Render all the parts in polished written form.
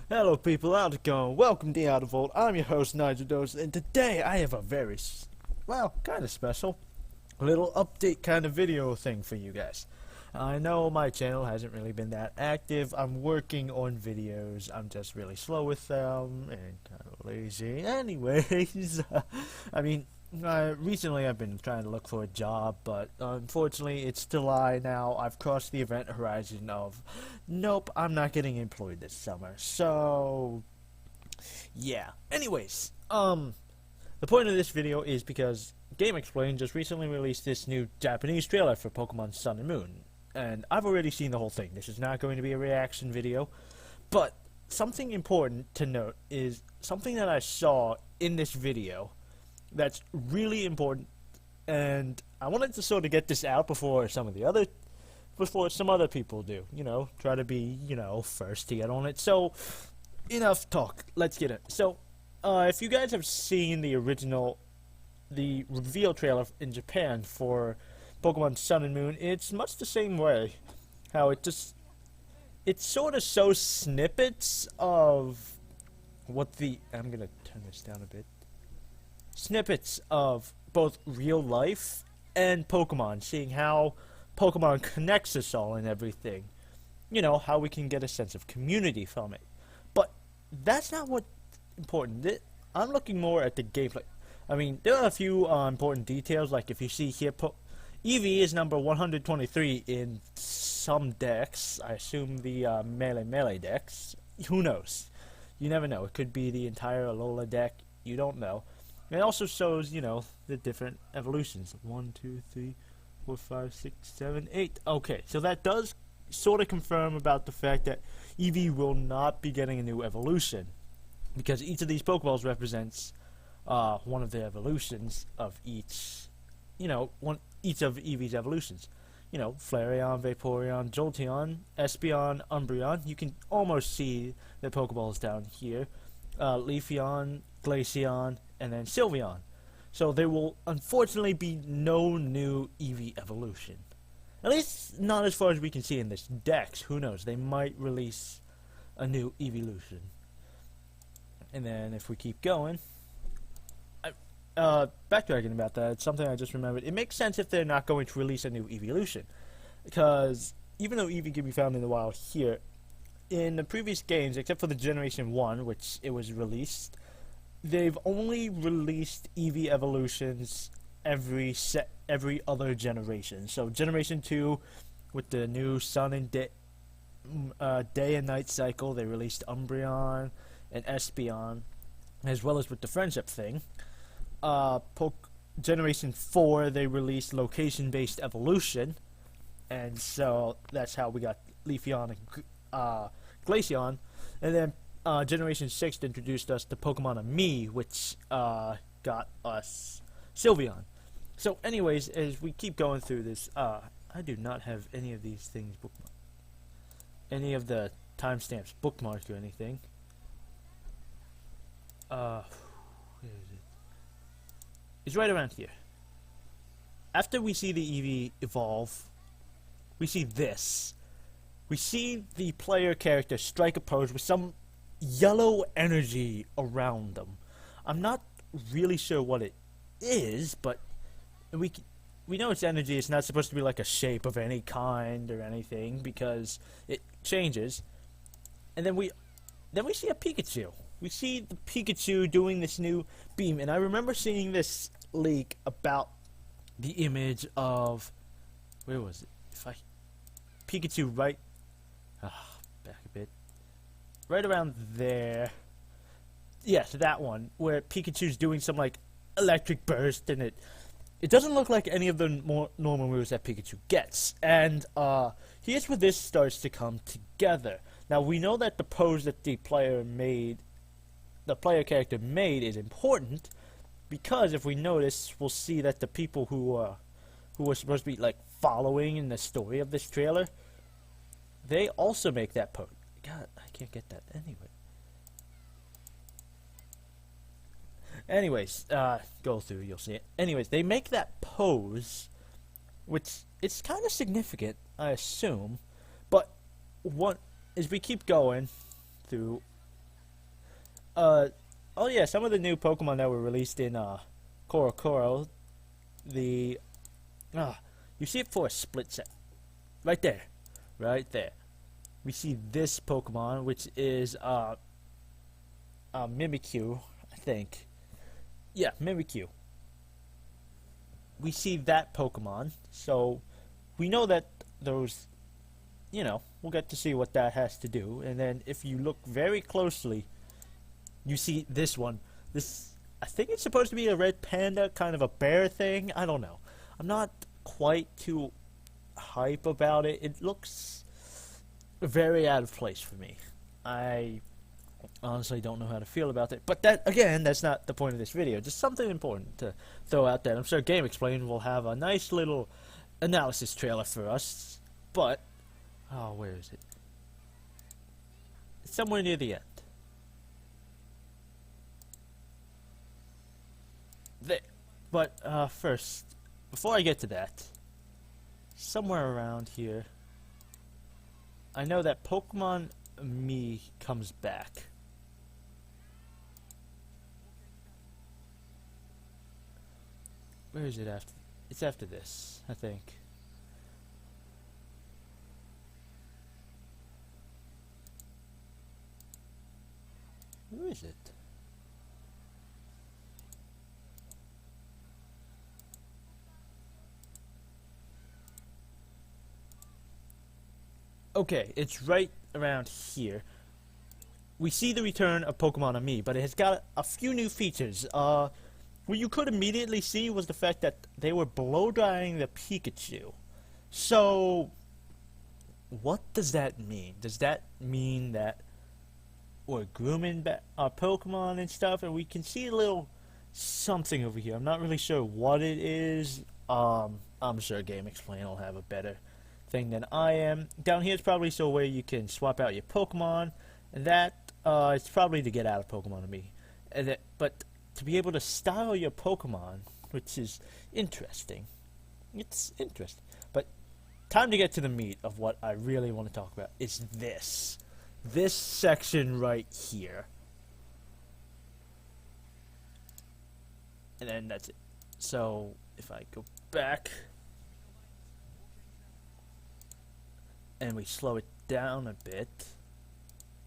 Hello people, how's it going? Welcome to YottaVolte. I'm your host Nigel, and today I have a very, kind of special little update kind of video thing for you guys. I know my channel hasn't really been that active. I'm working on videos. I'm just really slow with them and kind of lazy. Anyways, recently I've been trying to look for a job, but unfortunately it's July now. I've crossed the event horizon of, nope, I'm not getting employed this summer. So, yeah. Anyways, the point of this video is because Game Explain just recently released this new Japanese trailer for Pokemon Sun and Moon, and I've already seen the whole thing. This is not going to be a reaction video, but something important to note is something that I saw in this video that's really important, and I wanted to sort of get this out before some other people do. Try to be, first to get on it. So, enough talk. Let's get it. So, if you guys have seen the reveal trailer in Japan for Pokemon Sun and Moon, it's much the same way. How it sort of shows snippets of I'm gonna turn this down a bit. Snippets of both real life and Pokemon, seeing how Pokemon connects us all and everything. How we can get a sense of community from it. But that's not what's important. I'm looking more at the gameplay. There are a few important details, like if you see here, Eevee is number 123 in some decks. I assume the Melee decks. Who knows? You never know. It could be the entire Alola deck. You don't know. It also shows, the different evolutions. 1, 2, 3, 4, 5, 6, 7, 8. Okay, so that does sort of confirm about the fact that Eevee will not be getting a new evolution, because each of these Pokeballs represents one of the evolutions of each, each of Eevee's evolutions. Flareon, Vaporeon, Jolteon, Espeon, Umbreon. You can almost see the Pokeballs down here. Leafeon, Glaceon, and then Sylveon. So there will unfortunately be no new Eevee evolution. At least not as far as we can see in this dex. Who knows? They might release a new evolution. And then if we keep going, backtracking about that, it's something I just remembered. It makes sense if they're not going to release a new evolution, because even though Eevee can be found in the wild here, in the previous games, except for the Generation 1, which it was released, they've only released Eevee evolutions every other generation. So Generation 2, with the new Sun and Day and Night cycle, they released Umbreon and Espeon, as well as with the Friendship thing. Generation 4, they released location-based evolution, and so that's how we got Leafeon and Glaceon. And then Generation 6 introduced us to Pokemon Ami, which got us Sylveon. So anyways, as we keep going through this, I do not have any of these things bookmarked. Any of the timestamps bookmarked or anything. Where is it? It's right around here. After we see the Eevee evolve, we see this. We see the player character strike a pose with some yellow energy around them. I'm not really sure what it is, but we know it's energy. It's not supposed to be like a shape of any kind or anything, because it changes. And then we see a Pikachu. We see the Pikachu doing this new beam, and I remember seeing this leak about the image of, where was it? Pikachu back a bit. Right around there. Yes, that one, where Pikachu's doing some like electric burst, and it doesn't look like any of the more normal moves that Pikachu gets. And here's where this starts to come together. Now we know that the pose that the player character made is important, because if we notice, we'll see that the people who are supposed to be like following in the story of this trailer, they also make that pose. God, I can't get that anyway. Anyways, go through, you'll see it. Anyways, they make that pose, which it's kind of significant, I assume. But as we keep going through, Oh yeah, some of the new Pokemon that were released in Korokoro, the you see it for a split set, right there, right there. We see this Pokemon, which is Mimikyu, I think. Yeah, Mimikyu. We see that Pokemon, so we know that those, we'll get to see what that has to do. And then if you look very closely, you see this one. This, I think it's supposed to be a red panda, kind of a bear thing. I don't know. I'm not quite too hype about it. It looks very out of place for me. I honestly don't know how to feel about it. But that, again, that's not the point of this video. Just something important to throw out there. I'm sure Game Explain will have a nice little analysis trailer for us. But, oh, where is it? It's somewhere near the end. There. But, first, before I get to that, somewhere around here, I know that Pokemon Me comes back. Where is it after? It's after this, I think. Where is it? Okay, it's right around here. We see the return of Pokemon on Me, but it has got a few new features. What you could immediately see was the fact that they were blow drying the Pikachu. So, what does that mean? Does that mean that we're grooming our Pokemon and stuff? And we can see a little something over here. I'm not really sure what it is. I'm sure Game Explain will have a better thing than I am. Down here is probably so where you can swap out your Pokemon, and that it's probably to get out of Pokemon to me. But to be able to style your Pokemon, which is interesting. It's interesting. But time to get to the meat of what I really want to talk about. Is this section right here. And then that's it. So if I go back and we slow it down a bit.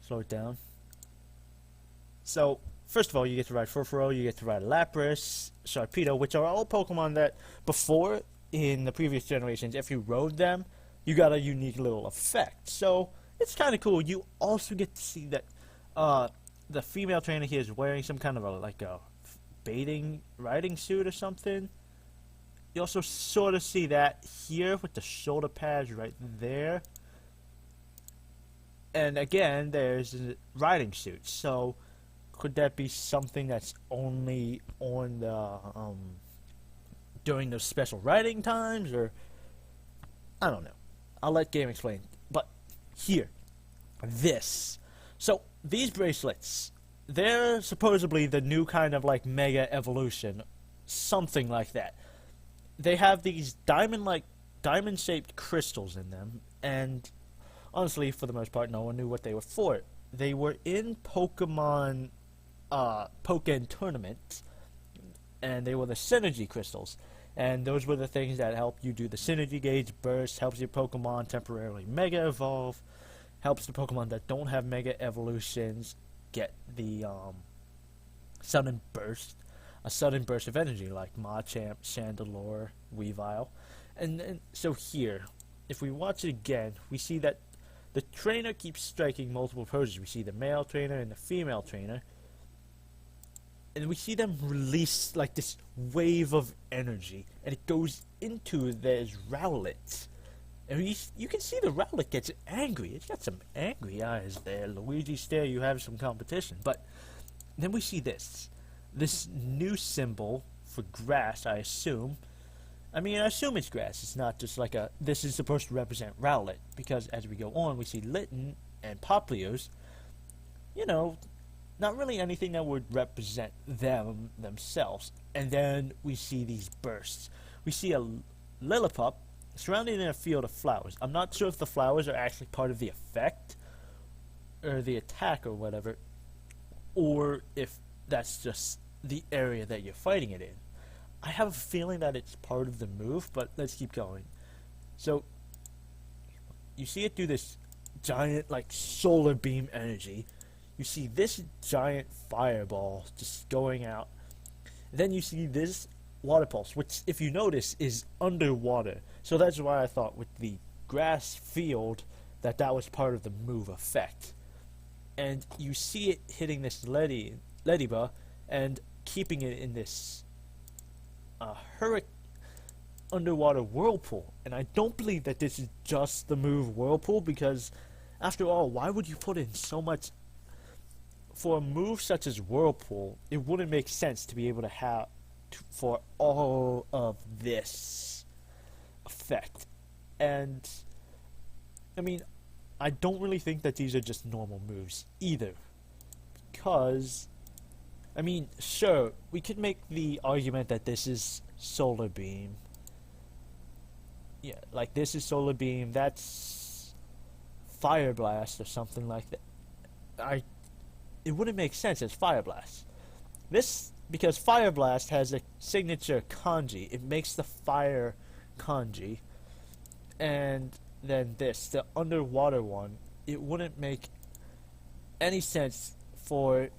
Slow it down. So, first of all, you get to ride Furfuro, you get to ride Lapras, Sharpedo, which are all Pokemon that before, in the previous generations, if you rode them, you got a unique little effect. So, it's kind of cool. You also get to see that the female trainer here is wearing some kind of a baiting riding suit or something. You also sort of see that here with the shoulder pads right there. And again, there's a riding suit. So, could that be something that's only on the during those special riding times, or I don't know. I'll let Game Explain. But here, this. So these bracelets, they're supposedly the new kind of like mega evolution, something like that. They have these diamond-shaped crystals in them, and honestly, for the most part, no one knew what they were for. They were in Pokemon tournaments, and they were the Synergy crystals. And those were the things that help you do the Synergy Gauge burst, helps your Pokemon temporarily Mega Evolve, helps the Pokemon that don't have Mega Evolutions get the sudden burst, a sudden burst of energy, like Machamp, Chandelure, Weavile. And so here, if we watch it again, we see that the trainer keeps striking multiple poses. We see the male trainer and the female trainer. And we see them release like this wave of energy. And it goes into those Rowlets. And you can see the Rowlet gets angry. It's got some angry eyes there. Luigi stare, you have some competition. But then we see this. This new symbol for grass, I assume. I mean, I assume it's grass. It's not just like this is supposed to represent Rowlet. Because as we go on, we see Litten and Poplios. You know, not really anything that would represent them themselves. And then we see these bursts. We see a Lillipup surrounded in a field of flowers. I'm not sure if the flowers are actually part of the effect or the attack or whatever. or if that's just the area that you're fighting it in. I have a feeling that it's part of the move, but let's keep going. So, you see it do this giant, like, solar beam energy. You see this giant fireball just going out. Then you see this water pulse, which, if you notice, is underwater. So that's why I thought with the grass field that was part of the move effect. And you see it hitting this Ladybug and keeping it in this underwater whirlpool. And I don't believe that this is just the move whirlpool, because after all, why would you put in so much for a move such as whirlpool? It wouldn't make sense to be able to have for all of this effect. And I mean, I don't really think that these are just normal moves either, because I mean, sure, we could make the argument that this is solar beam. Yeah, like this is solar beam, that's fire blast or something like that. It wouldn't make sense as fire blast. This, because fire blast has a signature kanji, it makes the fire kanji. And then this, the underwater one, it wouldn't make any sense for,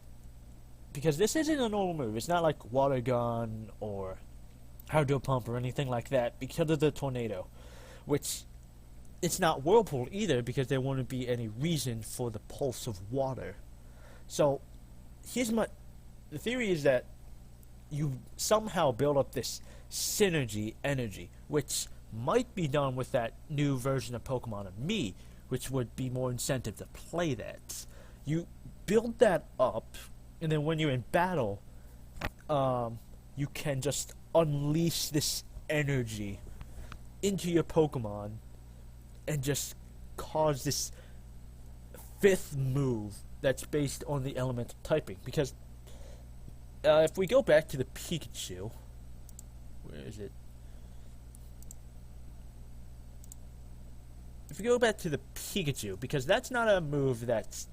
because this isn't a normal move. It's not like water gun or hydro pump or anything like that, because of the tornado, which it's not whirlpool either, because there wouldn't be any reason for the pulse of water. So the theory is that you somehow build up this synergy energy, which might be done with that new version of Pokemon of Me, which would be more incentive to play that. You build that up, and then when you're in battle, you can just unleash this energy into your Pokemon and just cause this fifth move that's based on the elemental typing. Because if we go back to the Pikachu, where is it? If we go back to the Pikachu, because that's not a move that's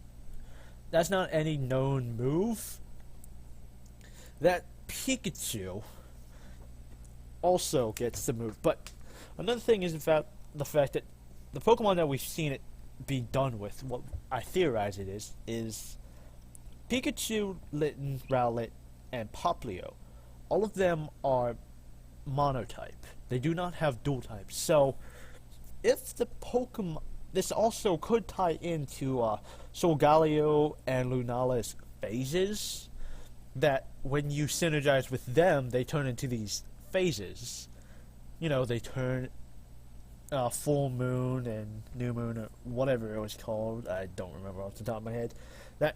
not any known move. That Pikachu also gets the move. But another thing is about the fact that the Pokemon that we've seen it be done with, what I theorize it is Pikachu, Litten, Rowlet, and Popplio. All of them are monotype. They do not have dual types. So if the Pokemon, this also could tie into Solgaleo and Lunala's phases, that when you synergize with them, they turn into these phases. You know, they turn full moon and new moon, or whatever it was called. I don't remember off the top of my head. That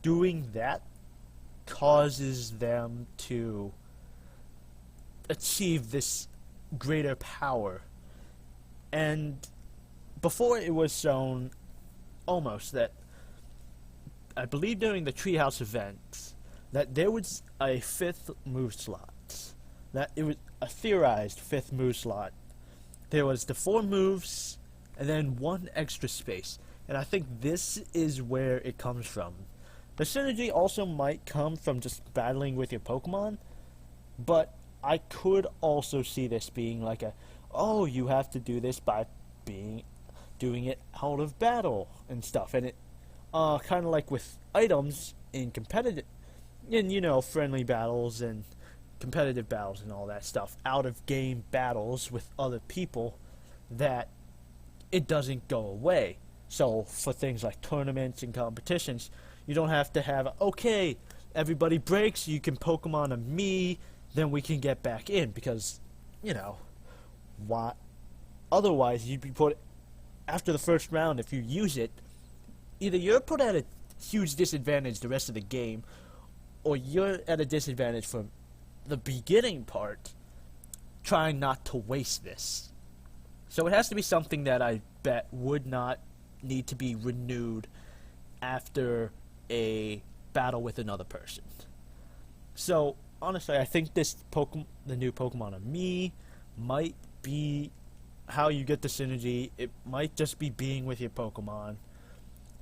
doing that causes them to achieve this greater power. And before it was shown almost that, I believe during the Treehouse event, that there was a fifth move slot. That it was a theorized fifth move slot. There was the 4 moves, and then 1 extra space. And I think this is where it comes from. The synergy also might come from just battling with your Pokemon, but I could also see this being like oh, you have to do this by doing it out of battle and stuff. And it, kind of like with items in friendly battles and competitive battles and all that stuff, out of game battles with other people, that it doesn't go away. So for things like tournaments and competitions, you don't have to have, okay, everybody breaks, you can Pokemon a me, then we can get back in, because, why? Otherwise, you'd be put, after the first round, if you use it, either you're put at a huge disadvantage the rest of the game, or you're at a disadvantage for the beginning part, trying not to waste this. So it has to be something that I bet would not need to be renewed after a battle with another person. So honestly, I think the new Pokemon of Me might be how you get the synergy. It might just be being with your Pokemon.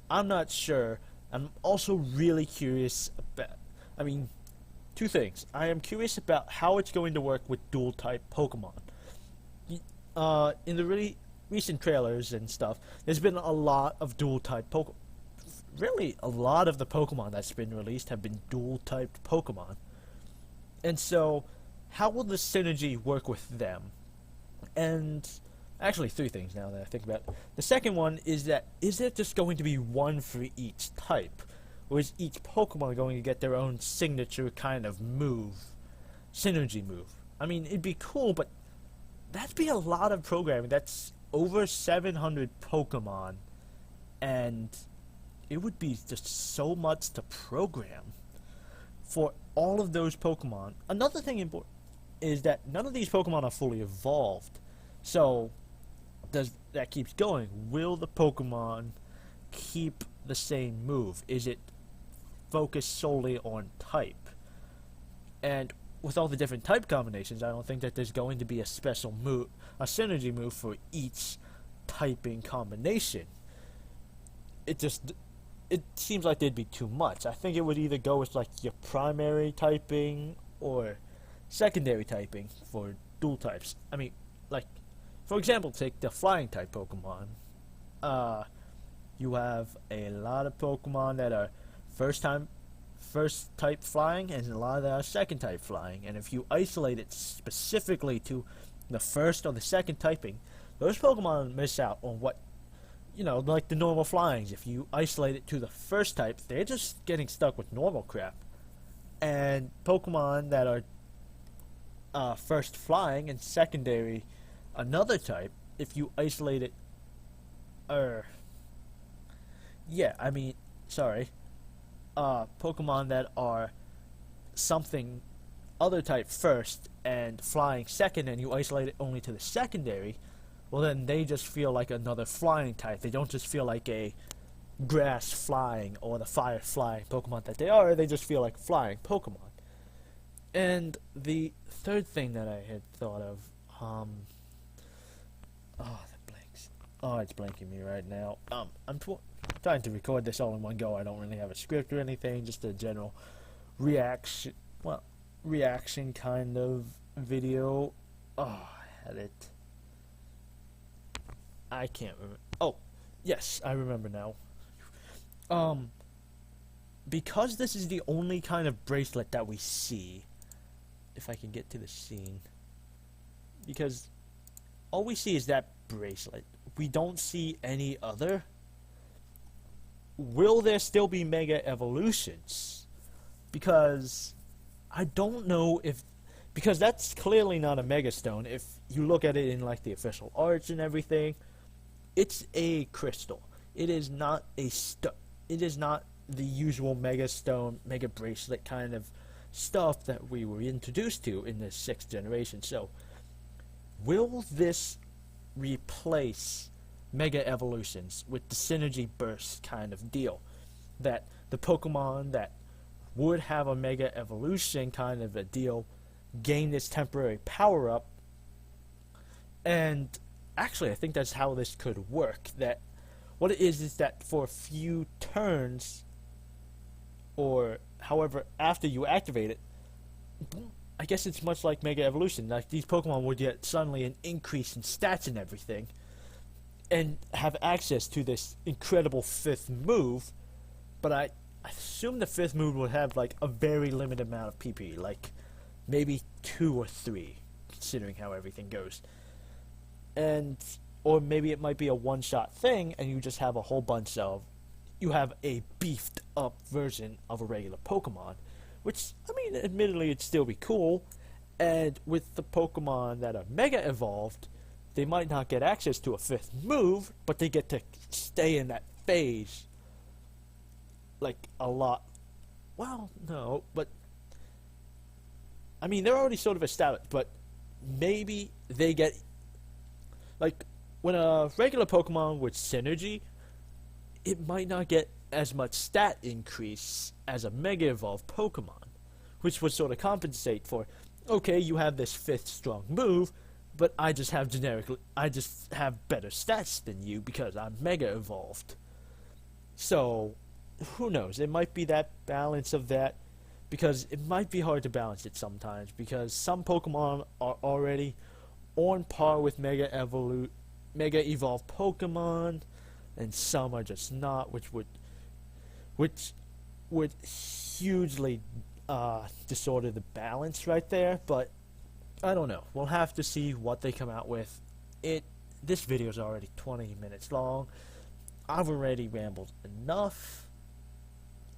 I'm not sure. I'm also really curious about, I mean, two things. I am curious about how it's going to work with dual type Pokemon. In the really recent trailers and stuff, there's been a lot of dual type Pokemon. Really, a lot of the Pokemon that's been released have been dual typed Pokemon. And so, how will the synergy work with them? And actually, three things now that I think about it. The second one is that, is there just going to be one for each type? Or is each Pokemon going to get their own signature kind of move? Synergy move. I mean, it'd be cool, but that'd be a lot of programming. That's over 700 Pokemon. And it would be just so much to program for all of those Pokemon. Another thing important is that none of these Pokemon are fully evolved. So, that keeps going. Will the Pokemon keep the same move? Is it focused solely on type? And with all the different type combinations, I don't think that there's going to be a special move, a synergy move for each typing combination. It seems like there'd be too much. I think it would either go with like your primary typing or secondary typing for dual types. I mean, like, for example, take the flying type Pokemon. You have a lot of Pokemon that are first type flying, and a lot that are second type flying. And if you isolate it specifically to the first or the second typing, those Pokemon miss out on what, like the normal flyings. If you isolate it to the first type, they're just getting stuck with normal crap. And Pokemon that are first flying and secondary another type, if you isolate it, Pokemon that are something other type first and flying second, and you isolate it only to the secondary, well then they just feel like another flying type. They don't just feel like a grass flying or the fire flying Pokemon that they are. They just feel like flying Pokemon. And the third thing that I had thought of, that blanks. Oh, it's blanking me right now. I'm trying to record this all in one go. I don't really have a script or anything, just a general reaction kind of video. Oh, I had it. I can't remember. Oh, yes, I remember now. Because this is the only kind of bracelet that we see, if I can get to the scene, because all we see is that bracelet. We don't see any other. Will there still be Mega Evolutions? Because I don't know if... Because that's clearly not a Mega Stone. If you look at it in like the official arts and everything, it's a crystal. It is not a it is not the usual Mega Stone, Mega Bracelet kind of stuff that we were introduced to in the 6th generation. So, will this replace Mega Evolutions with the Synergy Burst kind of deal? That the Pokemon that would have a Mega Evolution kind of a deal gain this temporary power-up. And actually, I think that's how this could work. That what it is that for a few turns, or however after you activate it, I guess it's much like Mega Evolution. Like, these Pokemon would get suddenly an increase in stats and everything, and have access to this incredible 5th move. But I assume the 5th move would have like a very limited amount of PP, like maybe 2 or 3, considering how everything goes. And or maybe it might be a one-shot thing, and you just have a whole bunch of, you have a beefed up version of a regular Pokemon, which, I mean, admittedly, it'd still be cool. And with the Pokemon that are Mega Evolved, they might not get access to a 5th move, but they get to stay in that phase, like, a lot. Well, no, but, I mean, they're already sort of established, but maybe they get, like, when a regular Pokemon with Synergy, it might not get as much stat increase as a Mega Evolved Pokemon, which would sort of compensate for, okay, you have this 5th strong move, but I just have better stats than you because I'm Mega Evolved. So, who knows? It might be that balance of that, because it might be hard to balance it sometimes, because some Pokemon are already on par with Mega Evolved Pokemon, and some are just not, which would hugely disorder the balance right there. But I don't know. We'll have to see what they come out with. This video is already 20 minutes long. I've already rambled enough,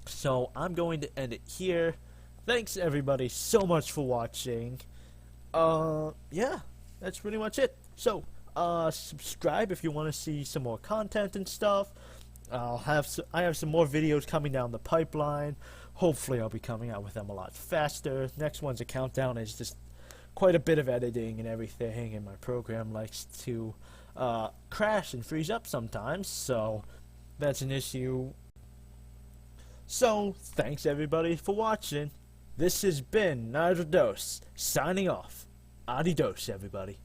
so I'm going to end it here. Thanks everybody so much for watching. Yeah, that's pretty much it. So, subscribe if you want to see some more content and stuff. I have some more videos coming down the pipeline. Hopefully I'll be coming out with them a lot faster. Next one's a countdown. Is just quite a bit of editing and everything, and my program likes to crash and freeze up sometimes, so that's an issue. So, thanks everybody for watching. This has been YottaVolte signing off. Adios, everybody.